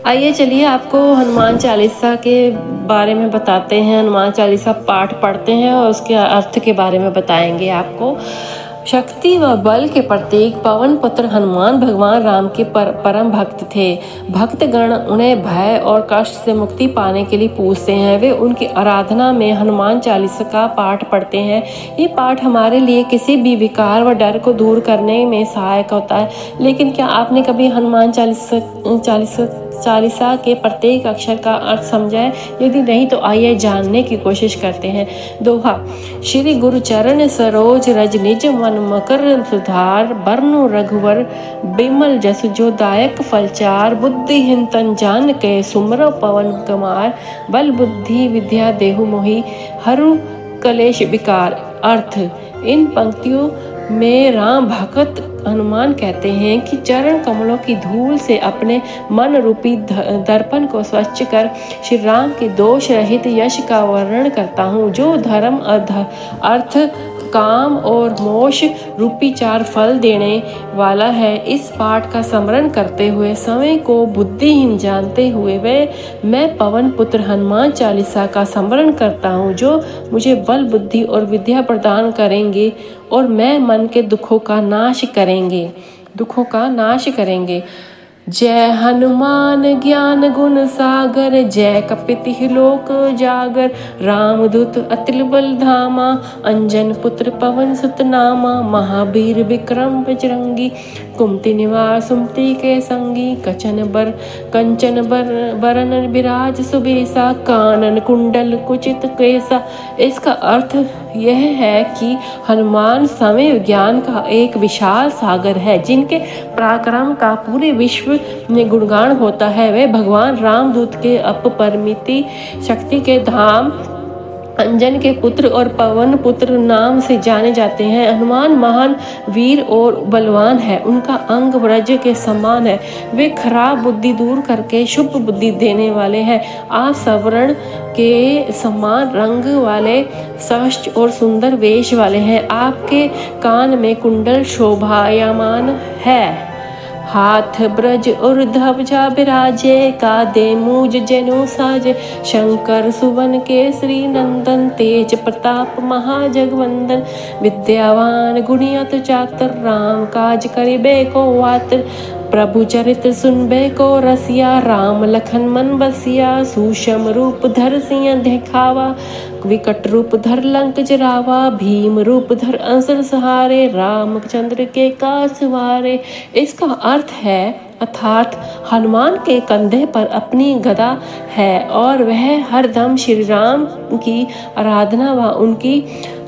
आइए चलिए आपको हनुमान चालीसा के बारे में बताते हैं। हनुमान चालीसा पाठ पढ़ते हैं और उसके अर्थ के बारे में बताएंगे आपको। शक्ति व बल के प्रतीक पवन पुत्र हनुमान भगवान राम के परम भक्त थे। भक्तगण उन्हें भय और कष्ट से मुक्ति पाने के लिए पूजते हैं। वे उनकी आराधना में हनुमान चालीसा का पाठ पढ़ते हैं। ये पाठ हमारे लिए किसी भी विकार व डर को दूर करने में सहायक होता है। लेकिन क्या आपने कभी हनुमान चालीसा के प्रत्येक अक्षर का अर्थ समझा है? यदि नहीं तो आइए जानने की कोशिश करते हैं। दोहा। श्री गुरु चरण सरोज रज निज मन मकर सुधार, बरनु रघुवर बिमल जसु जो दायक फलचार, बुद्धिहीन तन जान के सुमरो पवन कुमार, बल बुद्धि विद्या देहु मोहि हरु कलेश विकार। अर्थ। इन पंक्तियों में राम भक्त हनुमान कहते हैं कि चरण कमलों की धूल से अपने मन रूपी दर्पण को स्वच्छ कर श्री राम के दोष रहित यश का वर्णन करता हूँ, जो धर्म अर्थ काम और मोक्ष रूपी चार फल देने वाला है। इस पाठ का स्मरण करते हुए समय को बुद्धिहीन जानते हुए मैं पवन पुत्र हनुमान चालीसा का स्मरण करता हूँ, जो मुझे बल बुद्धि और विद्या प्रदान करेंगे और मैं मन के दुखों का नाश करेंगे। जय हनुमान ज्ञान गुण सागर, जय कपीति लोक जागर, रामदूत अतुल बल धामा, अंजन पुत्र पवन सुत नामा, महावीर विक्रम बजरंगी, कुमति निवास सुमति के संगी, कंचन बरन विराज सुबेसा, कानन कुंडल कुचित केसा। इसका अर्थ यह है कि हनुमान समय विज्ञान का एक विशाल सागर है, जिनके पराक्रम का पूरे विश्व में गुणगान होता है। वे भगवान रामदूत के अपरिमित शक्ति के धाम, अंजन के पुत्र और पवन पुत्र नाम से जाने जाते हैं। हनुमान महान वीर और बलवान है। उनका अंग वज्र के समान है। वे खराब बुद्धि दूर करके शुभ बुद्धि देने वाले हैं। आप स्वर्ण के समान रंग वाले, स्पष्ट और सुंदर वेश वाले हैं। आपके कान में कुंडल शोभायमान है। हाथ ब्रज और ध्वजा विराजे, कांधे मूज जनेऊ साजे, शंकर सुवन केसरी नंदन, तेज प्रताप महाजगवंदन, विद्यावान गुणी अति चातुर, राम काज करिबे को आतुर, प्रभु चरित्र सुनबे को रसिया, राम लखन मन बसिया, सूक्ष्म रूप धर सिंह दिखावा, विकट रूप धर लंक जरावा, भीम रूप धर असुर सहारे, रामचंद्र के काज सवारे। इसका अर्थ है अर्थात हनुमान के कंधे पर अपनी गदा है और वह हरदम श्री राम की आराधना व उनकी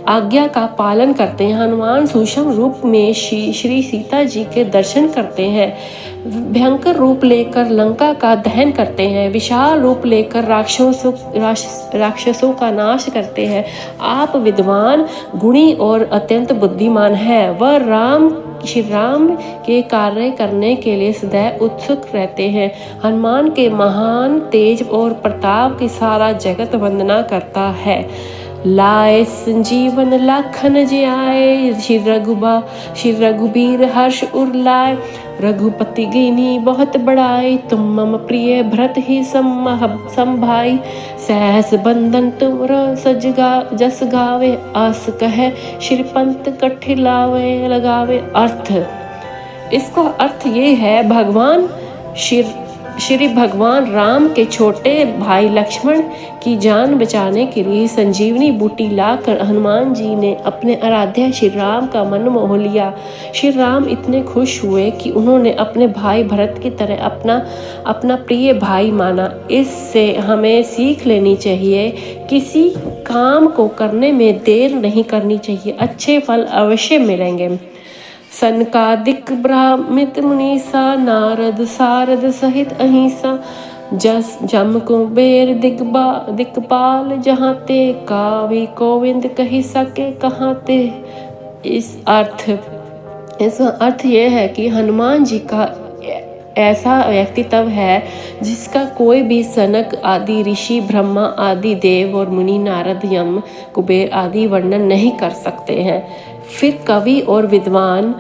आज्ञा का पालन करते हैं। हनुमान सूक्ष्म रूप में श्री सीता जी के दर्शन करते हैं, भयंकर रूप लेकर लंका का दहन करते हैं, विशाल रूप लेकर राक्षसों का नाश करते हैं। आप विद्वान, गुणी और अत्यंत बुद्धिमान हैं। वह श्री राम के कार्य करने के लिए सदैव उत्सुक रहते हैं। हनुमान के महान तेज और प्रताप की सारा जगत वंदना करता है। लाए संजीवन लाखन जियाए, श्री रघुबीर हर्ष उर रघुपति कीन्ही बहुत बड़ाई, तुम मम प्रिय भरत ही संभाई, सहस बंधन तुमरो जस गावे, आस कहे श्रीपंत कठि लगावे। अर्थ। इसका अर्थ ये है भगवान श्री भगवान राम के छोटे भाई लक्ष्मण की जान बचाने के लिए संजीवनी बूटी लाकर हनुमान जी ने अपने आराध्य श्री राम का मन मोह लिया। श्री राम इतने खुश हुए कि उन्होंने अपने भाई भरत की तरह अपना प्रिय भाई माना। इससे हमें सीख लेनी चाहिए, किसी काम को करने में देर नहीं करनी चाहिए, अच्छे फल अवश्य मिलेंगे। सनकादिक ब्राह्मित मुनीसा, नारद सारद सहित अहिंसा, जम कुबेर दिग्पाल जहाँ ते, कावी गोविंद कही सके कहाँ ते। इसका अर्थ यह है कि हनुमान जी का ऐसा व्यक्तित्व है जिसका कोई भी सनक आदि ऋषि, ब्रह्मा आदि देव और मुनि, नारद, यम, कुबेर आदि वर्णन नहीं कर सकते हैं। फिर कवि और विद्वान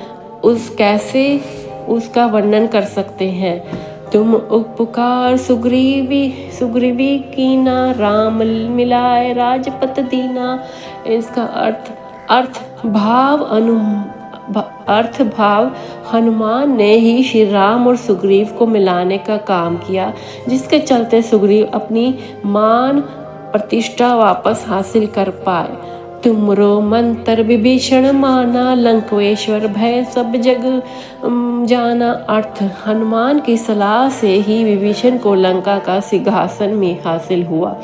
कैसे उसका वर्णन कर सकते हैं? तुम उपकार सुग्रीवी कीना, राम मिलाए राजपत दीना। इसका अर्थ भाव हनुमान ने ही श्री राम और सुग्रीव को मिलाने का काम किया, जिसके चलते सुग्रीव अपनी मान प्रतिष्ठा वापस हासिल कर पाए। तुमरो मंत्र विभीषण माना, लंकेश्वर भय सब जग जाना। अर्थ हनुमान की सलाह से ही विभीषण को लंका का सिंहासन में हासिल हुआ।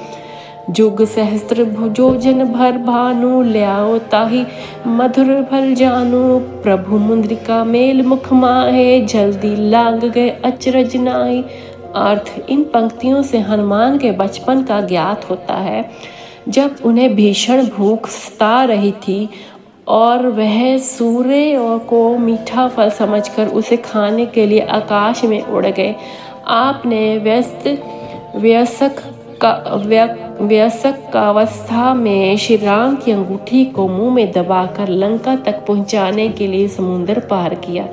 जुग सहस्त्र भुजोजन भर भानु, ल्याओ ताहि मधुर फल जानू। प्रभु मुद्रिका मेल मुख माहे, जल्दी लांग गए अचरज नाहि। अर्थ इन पंक्तियों से हनुमान के बचपन का ज्ञात होता है, जब उन्हें भीषण भूख सता रही थी और वह सूर्य को मीठा फल समझकर उसे खाने के लिए आकाश में उड़ गए। आपने वयस्क अवस्था में श्री राम की अंगूठी को मुंह में दबाकर लंका तक पहुंचाने के लिए समुद्र पार किया।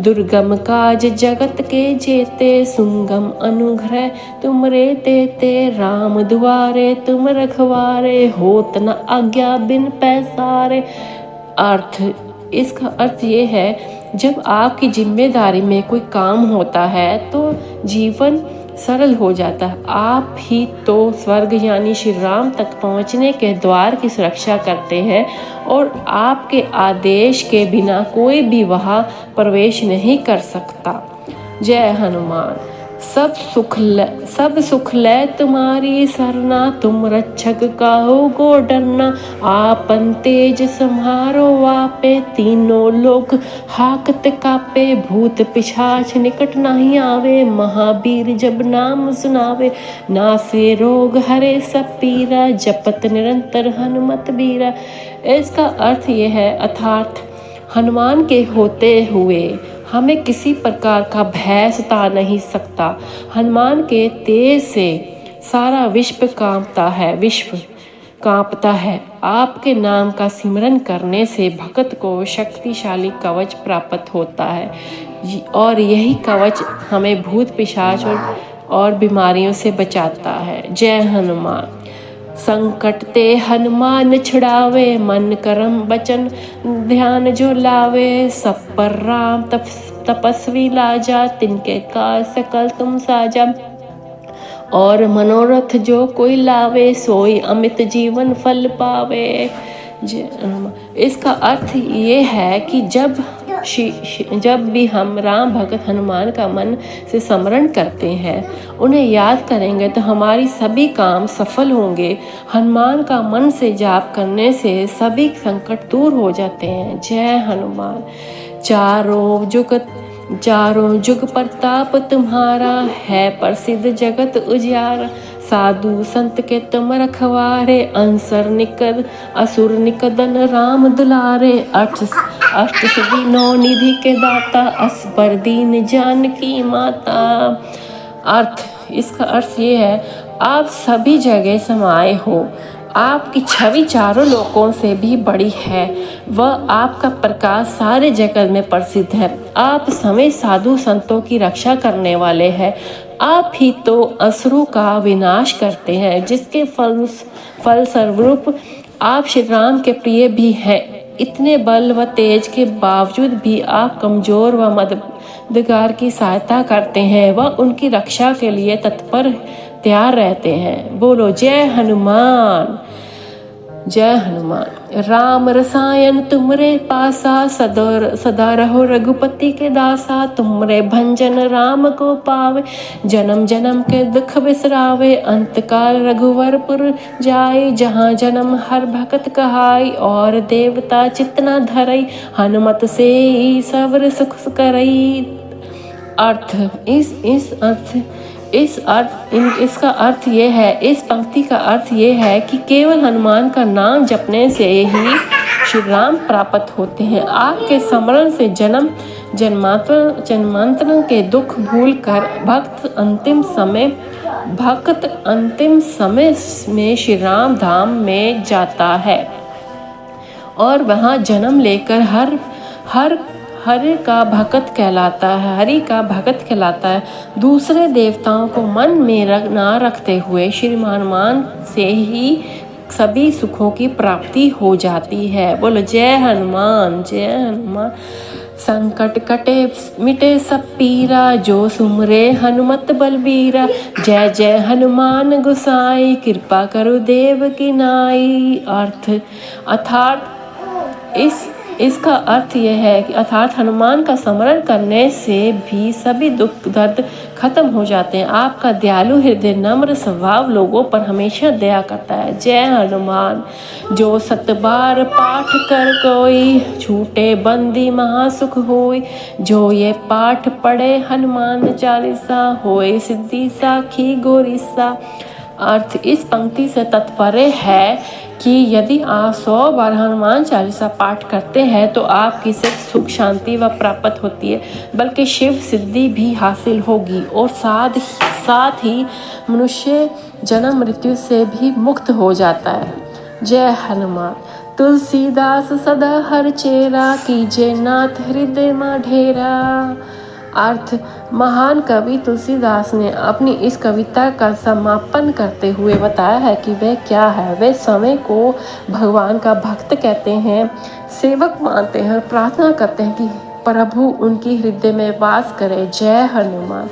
दुर्गम काज जगत के जेते, सुगम अनुग्रह तुमरे देते। राम दुआरे तुम रखवारे, होत न आज्ञा बिन पैसारे। अर्थ इसका अर्थ ये है, जब आपकी जिम्मेदारी में कोई काम होता है तो जीवन सरल हो जाता है। आप ही तो स्वर्ग यानी श्री राम तक पहुंचने के द्वार की सुरक्षा करते हैं और आपके आदेश के बिना कोई भी वहां प्रवेश नहीं कर सकता। जय हनुमान। सब सुख ले तुम्हारी सरना, तुम रक्षक काहू को डरना। आपन तेज सम्हारो आपे, तीनों लोक हाकत कापे। भूत पिशाच निकट नहीं आवे, महावीर जब नाम सुनावे। नासे रोग हरे सब पीरा, जपत निरंतर हनुमत बीरा। इसका अर्थ यह है, अर्थात हनुमान के होते हुए हमें किसी प्रकार का भय सता नहीं सकता। हनुमान के तेज से सारा विश्व कांपता है। आपके नाम का सिमरन करने से भक्त को शक्तिशाली कवच प्राप्त होता है और यही कवच हमें भूत पिशाच और बीमारियों से बचाता है। जय हनुमान। संकट ते हनुमान छुड़ावे, मन करम बचन ध्यान जो लावे। सब पर राम तपस्वी लाजा, तिनके काज सकल तुम साजा। और मनोरथ जो कोई लावे, सोई अमित जीवन फल पावे। इसका अर्थ ये है कि जब भी हम राम भगत हनुमान का मन से स्मरण करते हैं, उन्हें याद करेंगे तो हमारी सभी काम सफल होंगे। हनुमान का मन से जाप करने से सभी संकट दूर हो जाते हैं। जय हनुमान। चारों जुग प्रताप तुम्हारा, है प्रसिद्ध जगत उजियारा। साधु संत के तुम रखवारे, असुर निकदन राम दुलारे। अष्ट सिद्धि नौ निधि के दाता, असबर दीन जानकी माता। इसका अर्थ ये है, आप सभी जगह समाये हो। आपकी छवि चारों लोकों से भी बड़ी है, वह आपका प्रकाश सारे जगत में प्रसिद्ध है। आप समय साधु संतों की रक्षा करने वाले हैं। आप ही तो असुरों का विनाश करते हैं, जिसके फल स्वरूप आप श्री राम के प्रिय भी हैं। इतने बल व तेज के बावजूद भी आप कमजोर व मददगार की सहायता करते हैं, वह उनकी रक्षा के लिए तत्पर तैयार रहते हैं। बोलो जय हनुमान। जय हनुमान। राम रसायन तुमरे पासा, सदा रहो रघुपति के दासा। तुमरे भंजन राम को पावे, जन्म जन्म के दुख बिसरावे। अंतकाल रघुवरपुर जाई, जहाँ जन्म हर भक्त कहाई। और देवता चितना धरई, हनुमत से सबर सुख करई। इसका अर्थ ये है, इस पंक्ति का अर्थ ये है कि केवल हनुमान का नाम जपने से ही श्री राम प्राप्त होते हैं। आपके स्मरण से जन्मांतर के दुख भूलकर भक्त अंतिम समय में श्री राम धाम में जाता है और वहाँ जन्म लेकर हरि का भक्त कहलाता है। दूसरे देवताओं को मन में ना रखते हुए श्री हनुमान से ही सभी सुखों की प्राप्ति हो जाती है। बोलो जय हनुमान, जय हनुमान। संकट कटे मिटे सब पीरा, जो सुमरे हनुमत बलबीरा। जय जय हनुमान गोसाई, कृपा करो देव की नाई। अर्थात इसका अर्थ यह है कि अर्थात हनुमान का स्मरण करने से भी सभी दुख दर्द खत्म हो जाते हैं। आपका दयालु हृदय नम्र स्वभाव लोगों पर हमेशा दया करता है। जय हनुमान। जो 7 बार पाठ कर कोई, छूटे बंदी महासुख होय। जो ये पाठ पढ़े हनुमान चालीसा, होए सिद्धि साखी गोरीसा। अर्थ इस पंक्ति से तात्पर्य है कि यदि आप 100 बार हनुमान चालीसा पाठ करते हैं तो आपकी सिर्फ सुख शांति व प्राप्त होती है, बल्कि शिव सिद्धि भी हासिल होगी और साथ ही मनुष्य जन्म मृत्यु से भी मुक्त हो जाता है। जय हनुमान। तुलसीदास सदा हर चेरा, कीजे नाथ हृदय में ढेरा। अर्थ महान कवि तुलसीदास ने अपनी इस कविता का समापन करते हुए बताया है कि वह क्या है। वे समय को भगवान का भक्त कहते हैं, सेवक मानते हैं और प्रार्थना करते हैं कि प्रभु उनकी हृदय में वास करे। जय हनुमान।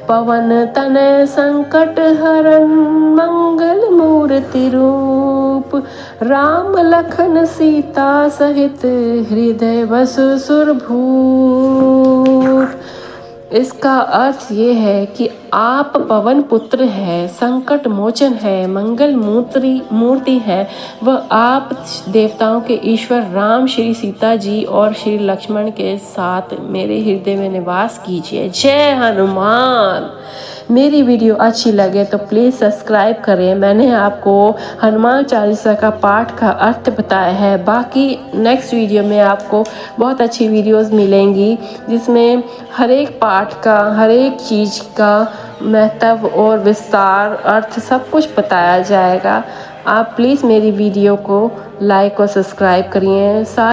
पवन तनय संकट हरन, मंगल मूर्ति रूप। राम लखन सीता सहित, हृदय बसु सुरभूप। इसका अर्थ ये है कि आप पवन पुत्र है, संकट मोचन है, मंगल मूर्ति है। वह आप देवताओं के ईश्वर राम, श्री सीता जी और श्री लक्ष्मण के साथ मेरे हृदय में निवास कीजिए। जय हनुमान। मेरी वीडियो अच्छी लगे तो प्लीज़ सब्सक्राइब करें। मैंने आपको हनुमान चालीसा का पाठ का अर्थ बताया है। बाकी नेक्स्ट वीडियो में आपको बहुत अच्छी वीडियोस मिलेंगी जिसमें हर एक पाठ का, हर एक चीज़ का महत्व और विस्तार अर्थ सब कुछ बताया जाएगा। आप प्लीज़ मेरी वीडियो को लाइक और सब्सक्राइब करिए।